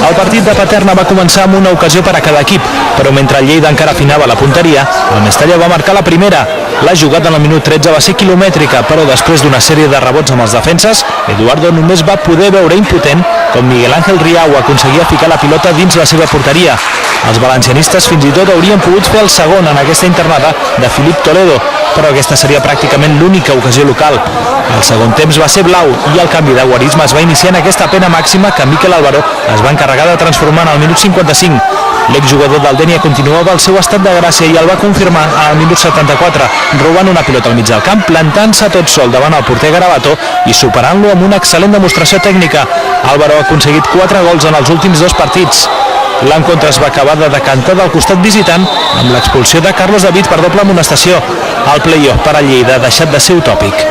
El partit de Paterna va començar amb una ocasió per a cada equip, però mentre el Lleida encara afinava la punteria, el Mestalla va marcar la primera. La jugada en el minut 13 va ser quilomètrica, però després d'una sèrie de rebots amb els defenses, Eduardo només va poder veure impotent com Miguel Ángel Riau aconseguia ficar la pilota dins la seva porteria. Els valencianistes fins i tot haurien pogut fer el segon en aquesta internada de Filip Toledo, però aquesta seria pràcticament l'única ocasió local. El segon temps va ser blau i el canvi de guarisme es va iniciar en aquesta pena màxima que Miquel Álvaro es va encarregar de transformar en el minut 55. L'exjugador del Dénia continuava el seu estat de gràcia i el va confirmar al minut 74, robant una pilota al mig del camp, plantant-se tot sol davant el porter Garabato i superant-lo amb una excel·lent demostració tècnica. Álvaro ha aconseguit 4 gols en els últims 2 partits. L'encontre es va acabar de decantar del costat visitant amb l'expulsió de Carlos David per doble amonestació. El play-off per a Lleida ha deixat de ser utòpic.